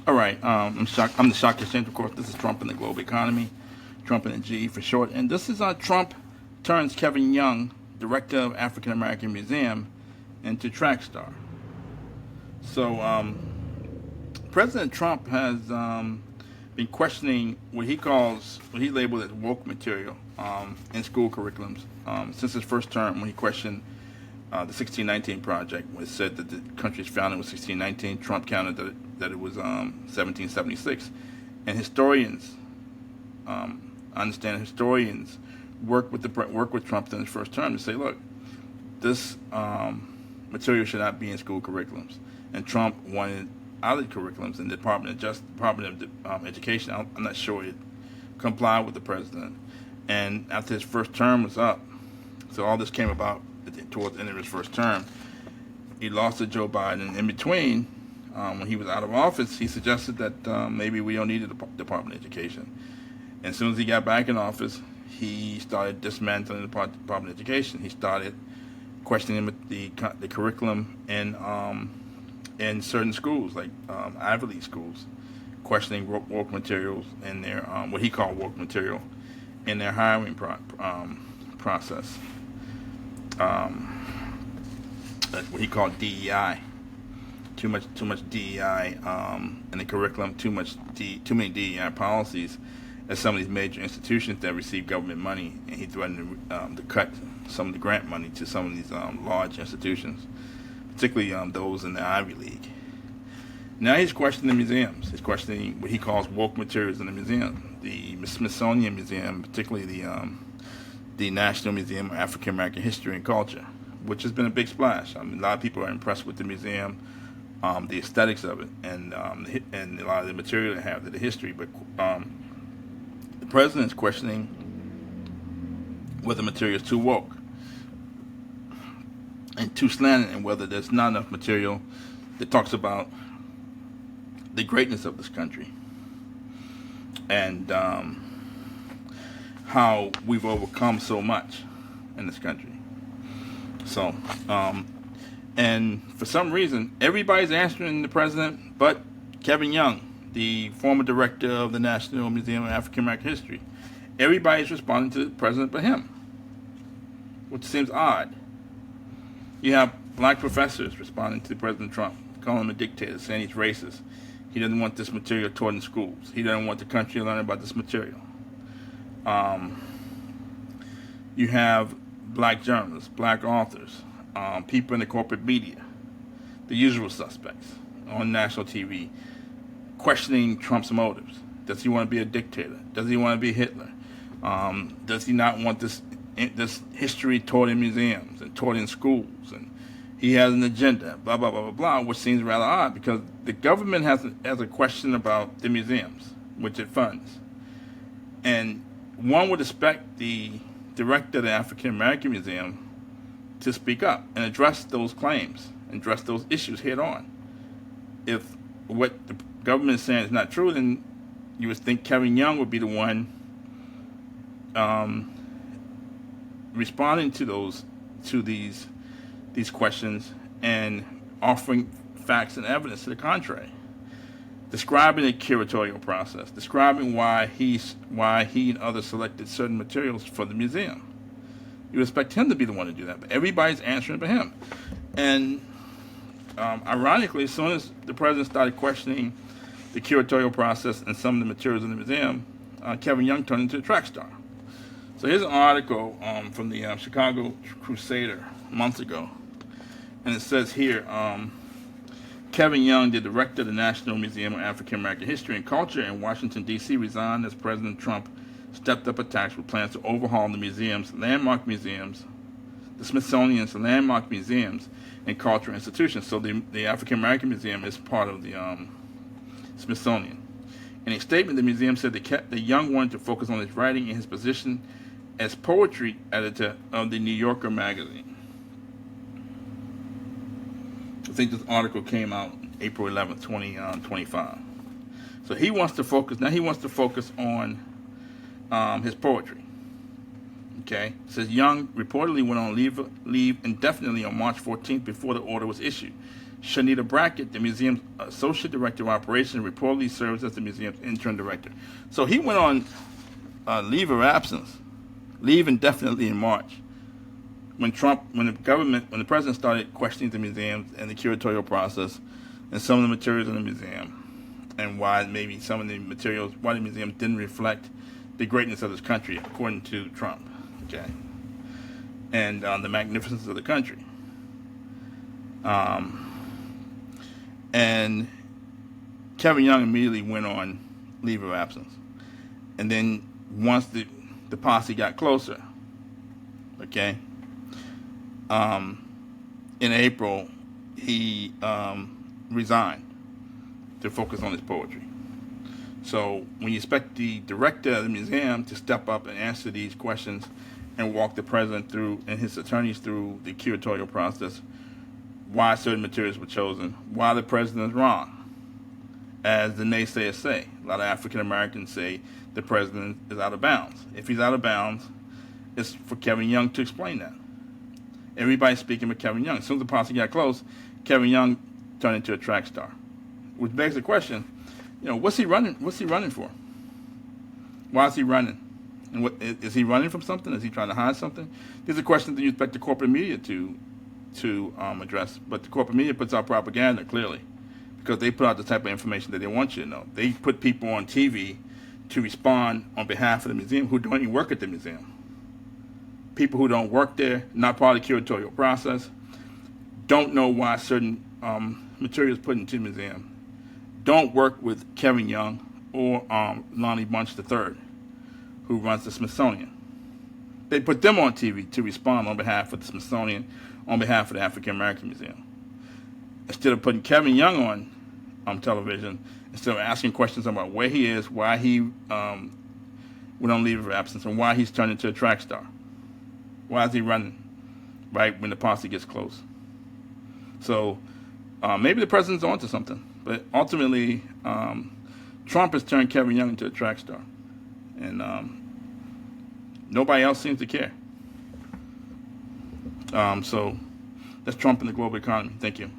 All right. I'm the Shock Exchange, of course. This is Trump and the Global Economy, Trump and the G for short. And this is Trump turns Kevin Young, director of African American Museum, into track star. So President Trump has been questioning what he labeled as woke material in school curriculums since his first term, when he questioned the 1619 Project, which said that the country's founding was 1619. Trump counted that it was 1776. And historians, I understand historians work with Trump in his first term to say, look, this material should not be in school curriculums. And Trump wanted out of the curriculums, and the Department of Education, I'm not sure it complied with the president. And after his first term was up, so all this came about towards the end of his first term, he lost to Joe Biden. In between, when he was out of office, he suggested that maybe we don't need a Department of Education. And as soon as he got back in office, he started dismantling the Department of Education. He started questioning the curriculum in certain schools, like Ivy League schools, questioning woke materials in their what he called woke material in their hiring process. What he called DEI. Too much DEI in the curriculum. Too many DEI policies at some of these major institutions that receive government money, and he threatened to cut some of the grant money to some of these large institutions, particularly those in the Ivy League. Now he's questioning the museums. He's questioning what he calls woke materials in the museum. The Smithsonian Museum, particularly the National Museum of African American History and Culture, which has been a big splash. I mean, a lot of people are impressed with the museum, the aesthetics of it, and a lot of the material they have, the history. But the president is questioning whether material is too woke and too slanted, and whether there's not enough material that talks about the greatness of this country and how we've overcome so much in this country. So, and for some reason, everybody's answering the president but Kevin Young, the former director of the National Museum of African American History. Everybody's responding to the president but him, which seems odd. You have black professors responding to President Trump, calling him a dictator, saying he's racist. He doesn't want this material taught in schools. He doesn't want the country to learn about this material. You have black journalists, black authors, people in the corporate media, the usual suspects on national TV, questioning Trump's motives. Does he want to be a dictator? Does he want to be Hitler? Does he not want this history taught in museums and taught in schools? And he has an agenda, blah, blah, blah, blah, blah, which seems rather odd because the government has a question about the museums, which it funds. And one would expect the director of the African American Museum to speak up and address those claims, and address those issues head on. If what the government is saying is not true, then you would think Kevin Young would be the one responding to these questions and offering facts and evidence to the contrary, describing the curatorial process, describing why he and others selected certain materials for the museum. You would expect him to be the one to do that, but everybody's answering for him. And ironically, as soon as the president started questioning the curatorial process and some of the materials in the museum, Kevin Young turned into a track star. So here's an article from the Chicago Crusader months ago, and it says here, Kevin Young, the director of the National Museum of African American History and Culture in Washington, D.C., resigned as President Trump stepped up attacks with plans to overhaul the museum's landmark museums, the Smithsonian's landmark museums and cultural institutions. So the African American Museum is part of the Smithsonian. In a statement, the museum said that Young wanted to focus on his writing and his position as poetry editor of the New Yorker magazine. I think this article came out April 11th, 2025. So he wants to focus on his poetry. Okay, it says Young reportedly went on leave indefinitely on March 14th before the order was issued. Shanita Brackett, the museum's associate director of operations, reportedly serves as the museum's interim director. So he went on leave of absence, leave indefinitely in March, when the president started questioning the museums and the curatorial process and some of the materials in the museum, and why maybe some of the materials, why the museum didn't reflect the greatness of this country, according to Trump, okay, and the magnificence of the country. And Kevin Young immediately went on leave of absence. And then once the posse got closer, okay, in April, he resigned to focus on his poetry. So when you expect the director of the museum to step up and answer these questions and walk the president through and his attorneys through the curatorial process, why certain materials were chosen, why the president is wrong, as the naysayers say. A lot of African Americans say the president is out of bounds. If he's out of bounds, it's for Kevin Young to explain that. Everybody's speaking with Kevin Young. As soon as the posse got close, Kevin Young turned into a track star, which begs the question: what's he running? What's he running for? Why is he running? And is he running from something? Is he trying to hide something? These are questions that you expect the corporate media to address, but the corporate media puts out propaganda, clearly, because they put out the type of information that they want you to know. They put people on TV to respond on behalf of the museum who don't even work at the museum. People who don't work there, not part of the curatorial process, don't know why certain materials put into the museum, don't work with Kevin Young or Lonnie Bunch III, who runs the Smithsonian. They put them on TV to respond on behalf of the Smithsonian, on behalf of the African American Museum. Instead of putting Kevin Young on television, instead of asking questions about where he is, why he went on leave of absence, and why he's turned into a track star. Why is he running right when the posse gets close? So maybe the president's onto something, but ultimately Trump has turned Kevin Young into a track star, and nobody else seems to care. So that's Trump and the global economy. Thank you.